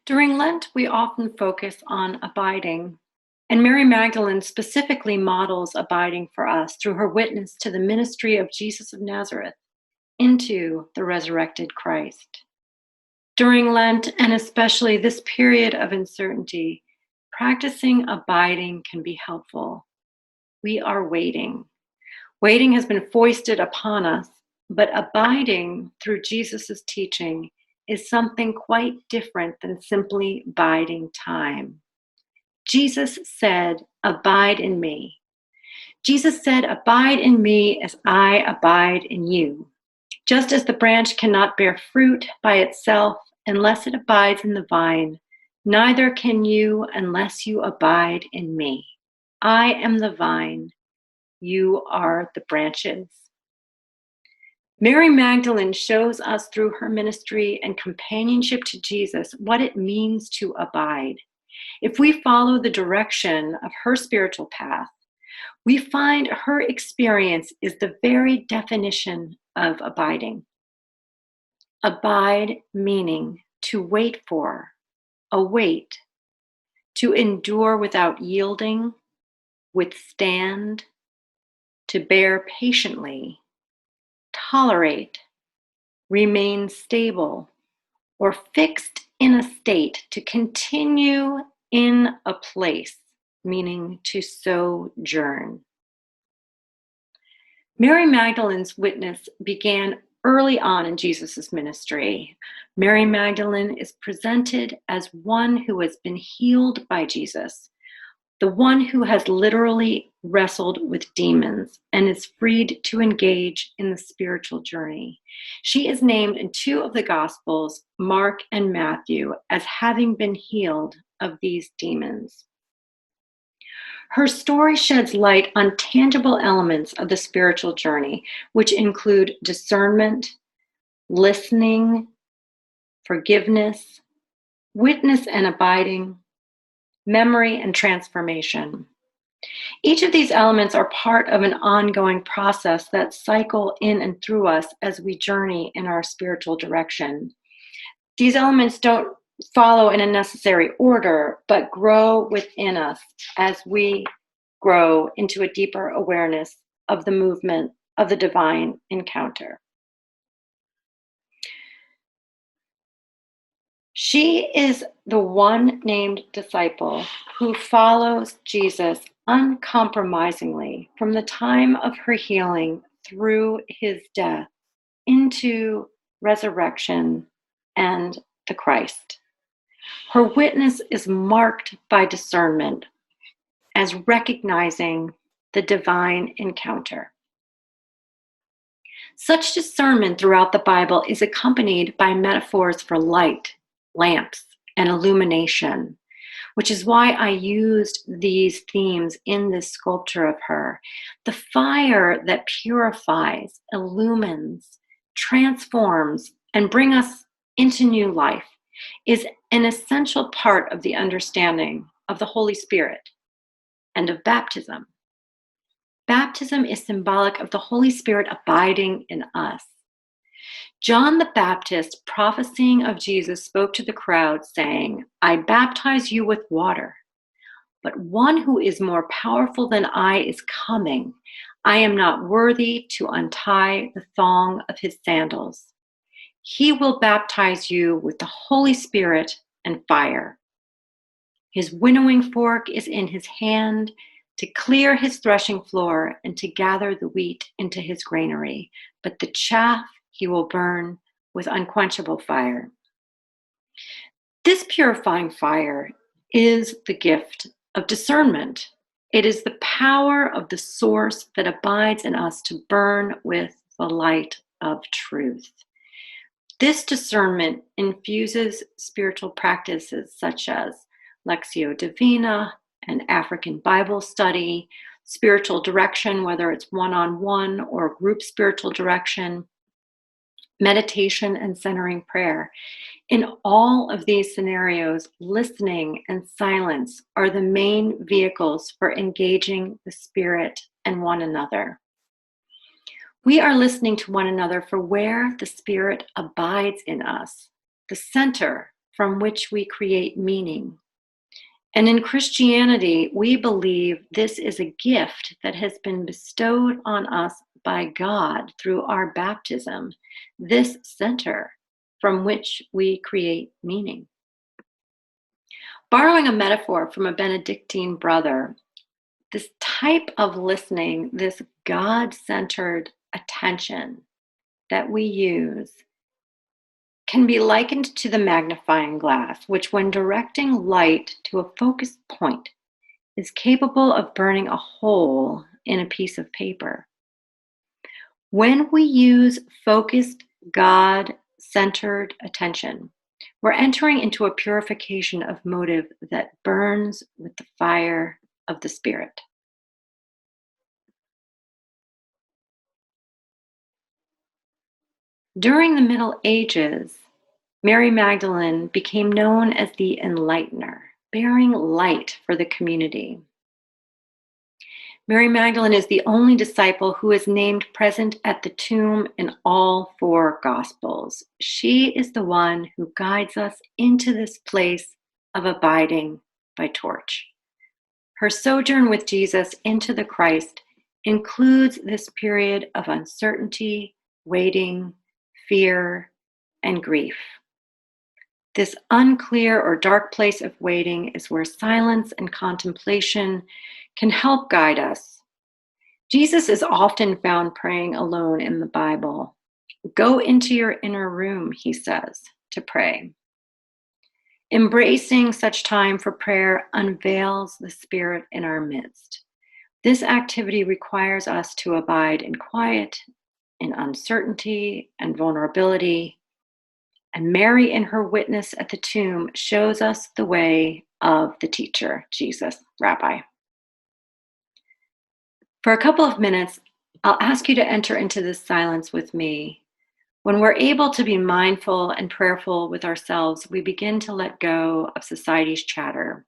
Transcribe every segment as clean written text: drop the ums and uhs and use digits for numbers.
During Lent, we often focus on abiding, and Mary Magdalene specifically models abiding for us through her witness to the ministry of Jesus of Nazareth into the resurrected Christ. During Lent, and especially this period of uncertainty, practicing abiding can be helpful. We are waiting. Waiting has been foisted upon us, but abiding through Jesus' teaching is something quite different than simply biding time. Jesus said, "Abide in me." Jesus said, "Abide in me as I abide in you." Just as the branch cannot bear fruit by itself unless it abides in the vine, neither can you unless you abide in me. I am the vine, you are the branches. Mary Magdalene shows us through her ministry and companionship to Jesus what it means to abide. If we follow the direction of her spiritual path, we find her experience is the very definition of abiding. Abide meaning to wait for, await, to endure without yielding, withstand, to bear patiently, tolerate, remain stable, or fixed in a state, to continue in a place, meaning to sojourn. Mary Magdalene's witness began early on in Jesus' ministry. Mary Magdalene is presented as one who has been healed by Jesus, the one who has literally wrestled with demons and is freed to engage in the spiritual journey. She is named in two of the Gospels, Mark and Matthew, as having been healed of these demons. Her story sheds light on tangible elements of the spiritual journey, which include discernment, listening, forgiveness, witness and abiding, memory, and transformation. Each of these elements are part of an ongoing process that cycle in and through us as we journey in our spiritual direction. These elements don't follow in a necessary order, but grow within us as we grow into a deeper awareness of the movement of the divine encounter. She is the one named disciple who follows Jesus uncompromisingly from the time of her healing through his death into resurrection and the Christ. Her witness is marked by discernment as recognizing the divine encounter. Such discernment throughout the Bible is accompanied by metaphors for light, lamps, and illumination, which is why I used these themes in this sculpture of her. The fire that purifies, illumines, transforms, and brings us into new life is an essential part of the understanding of the Holy Spirit and of baptism. Baptism is symbolic of the Holy Spirit abiding in us. John the Baptist, prophesying of Jesus, spoke to the crowd, saying, "I baptize you with water, but one who is more powerful than I is coming. I am not worthy to untie the thong of his sandals. He will baptize you with the Holy Spirit and fire. His winnowing fork is in his hand to clear his threshing floor and to gather the wheat into his granary, but the chaff he will burn with unquenchable fire." This purifying fire is the gift of discernment. It is the power of the source that abides in us to burn with the light of truth. This discernment infuses spiritual practices such as Lectio Divina and African Bible study, spiritual direction, whether it's one-on-one or group spiritual direction, meditation, and centering prayer. In all of these scenarios, listening and silence are the main vehicles for engaging the Spirit and one another. We are listening to one another for where the Spirit abides in us, the center from which we create meaning. And in Christianity, we believe this is a gift that has been bestowed on us by God through our baptism, this center from which we create meaning. Borrowing a metaphor from a Benedictine brother, this type of listening, this God centered attention that we use, can be likened to the magnifying glass, which, when directing light to a focused point, is capable of burning a hole in a piece of paper. When we use focused, God centered attention, we're entering into a purification of motive that burns with the fire of the Spirit. During the Middle Ages, Mary Magdalene became known as the Enlightener, bearing light for the community. Mary Magdalene is the only disciple who is named present at the tomb in all four Gospels. She is the one who guides us into this place of abiding by torch. Her sojourn with Jesus into the Christ includes this period of uncertainty, waiting, fear, and grief. This unclear or dark place of waiting is where silence and contemplation can help guide us. Jesus is often found praying alone in the Bible. Go into your inner room, he says, to pray. Embracing such time for prayer unveils the Spirit in our midst. This activity requires us to abide in quiet, in uncertainty, and vulnerability. And Mary, in her witness at the tomb, shows us the way of the teacher, Jesus, Rabbi. For a couple of minutes, I'll ask you to enter into this silence with me. When we're able to be mindful and prayerful with ourselves, we begin to let go of society's chatter.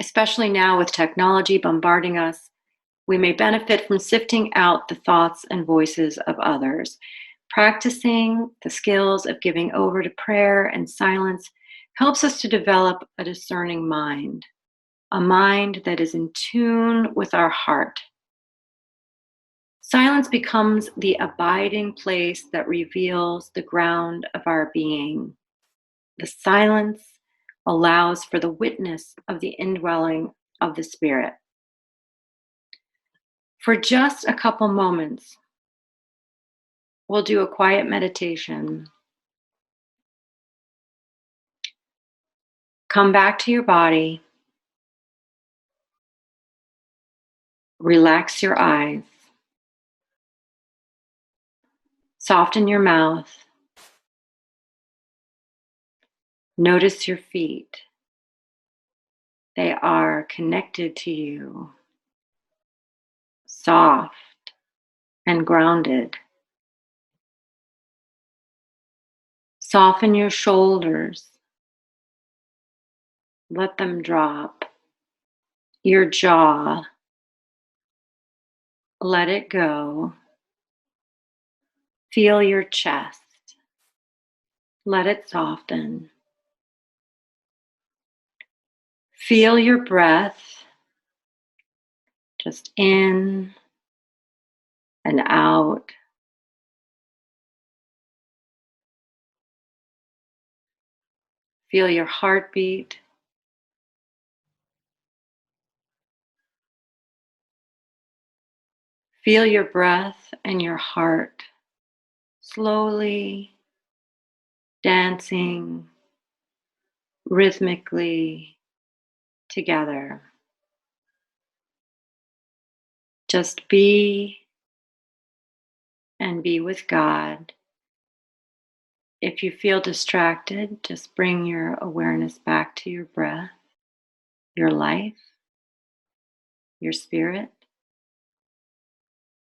Especially now with technology bombarding us, we may benefit from sifting out the thoughts and voices of others. Practicing the skills of giving over to prayer and silence helps us to develop a discerning mind, a mind that is in tune with our heart. Silence becomes the abiding place that reveals the ground of our being. The silence allows for the witness of the indwelling of the Spirit. For just a couple moments, we'll do a quiet meditation. Come back to your body. Relax your eyes. Soften your mouth. Notice your feet. They are connected to you, soft and grounded. Soften your shoulders. Let them drop. Your jaw. Let it go. Feel your chest. Let it soften. Feel your breath, just in and out. Feel your heartbeat. Feel your breath and your heart slowly dancing rhythmically together. Just be and be with God. If you feel distracted, just bring your awareness back to your breath, your life, your spirit.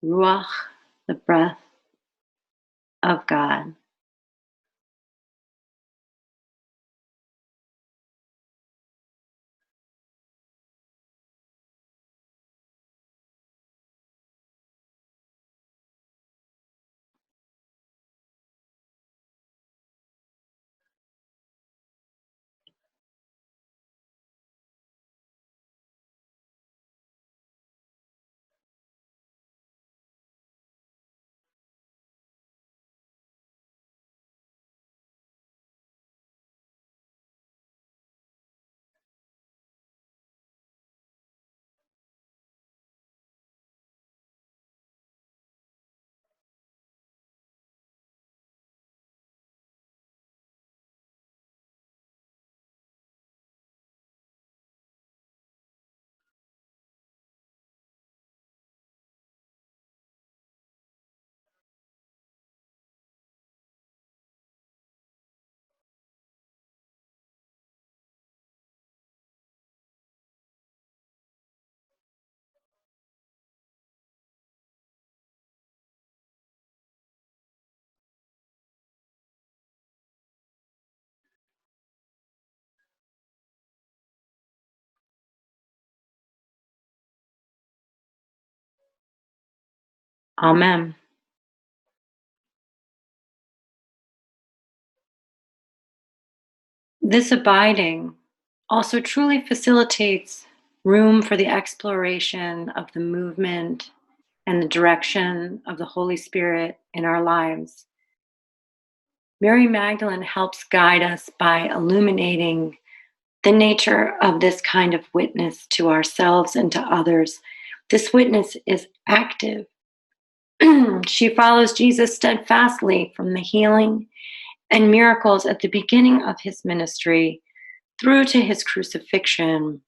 Ruach, the breath of God. Amen. This abiding also truly facilitates room for the exploration of the movement and the direction of the Holy Spirit in our lives. Mary Magdalene helps guide us by illuminating the nature of this kind of witness to ourselves and to others. This witness is active. She follows Jesus steadfastly from the healing and miracles at the beginning of his ministry through to his crucifixion,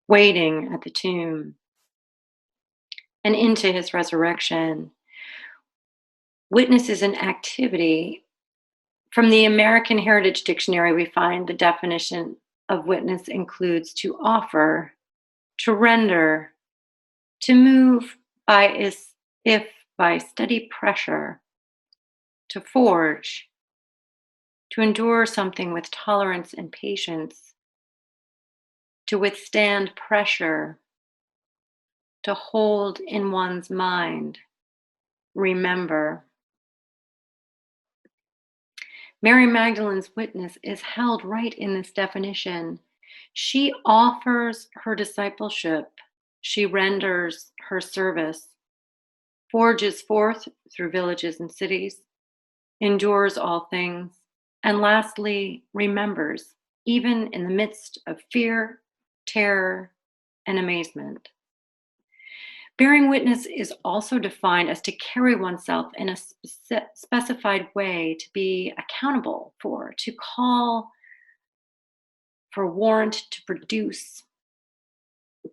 waiting at the tomb, and into his resurrection. Witness is an activity. From the American Heritage Dictionary, we find the definition of witness includes to offer, to render, to move by if by steady pressure, to forge, to endure something with tolerance and patience, to withstand pressure, to hold in one's mind, remember. Mary Magdalene's witness is held right in this definition. She offers her discipleship, she renders her service, forges forth through villages and cities, endures all things, and lastly, remembers, even in the midst of fear, terror, and amazement. Bearing witness is also defined as to carry oneself in a specified way, to be accountable for, to call for, warrant, to produce.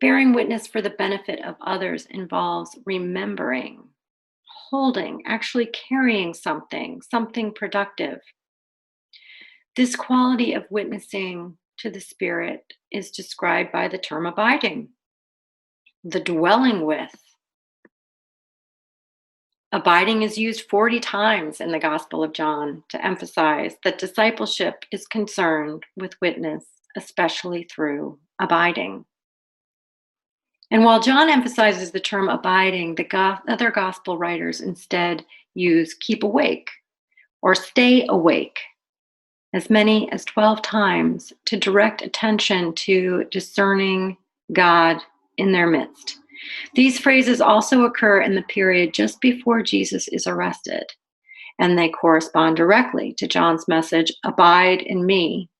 Bearing witness for the benefit of others involves remembering, holding, actually carrying something productive. This quality of witnessing to the Spirit is described by the term abiding, the dwelling with. Abiding is used 40 times in the Gospel of John to emphasize that discipleship is concerned with witness, especially through abiding. And while John emphasizes the term abiding, the other Gospel writers instead use keep awake or stay awake as many as 12 times to direct attention to discerning God in their midst. These phrases also occur in the period just before Jesus is arrested, and they correspond directly to John's message, abide in me,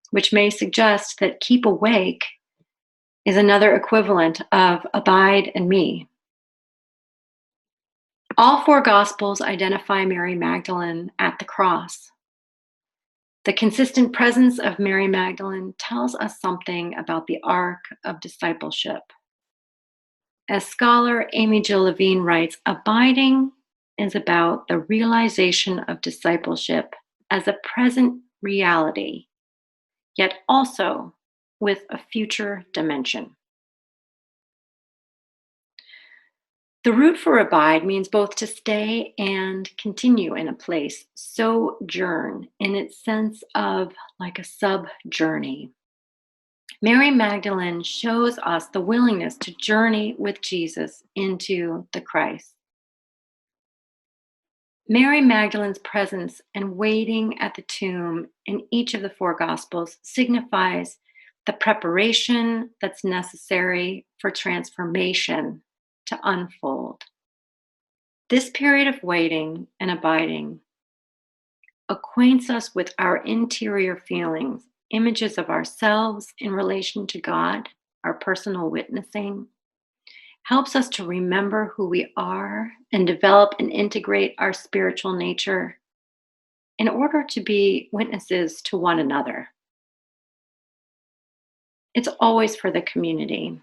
which may suggest that keep awake is another equivalent of abide in me. All four Gospels identify Mary Magdalene at the cross. The consistent presence of Mary Magdalene tells us something about the arc of discipleship. As scholar Amy Jill Levine writes, abiding is about the realization of discipleship as a present reality, yet also with a future dimension. The root for abide means both to stay and continue in a place, sojourn in its sense of like a sub-journey. Mary Magdalene shows us the willingness to journey with Jesus into the Christ. Mary Magdalene's presence and waiting at the tomb in each of the four Gospels signifies the preparation that's necessary for transformation to unfold. This period of waiting and abiding acquaints us with our interior feelings, images of ourselves in relation to God, our personal witnessing, helps us to remember who we are and develop and integrate our spiritual nature in order to be witnesses to one another. It's always for the community.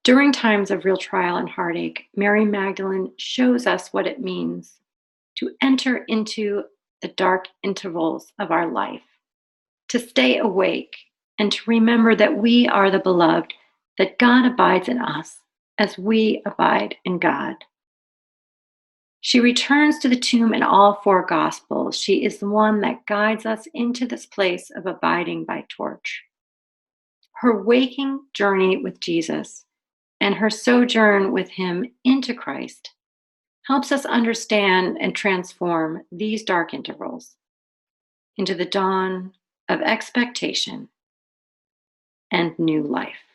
During times of real trial and heartache, Mary Magdalene shows us what it means to enter into the dark intervals of our life, to stay awake, and to remember that we are the beloved, that God abides in us as we abide in God. She returns to the tomb in all four Gospels. She is the one that guides us into this place of abiding by torch. Her waking journey with Jesus and her sojourn with him into Christ helps us understand and transform these dark intervals into the dawn of expectation and new life.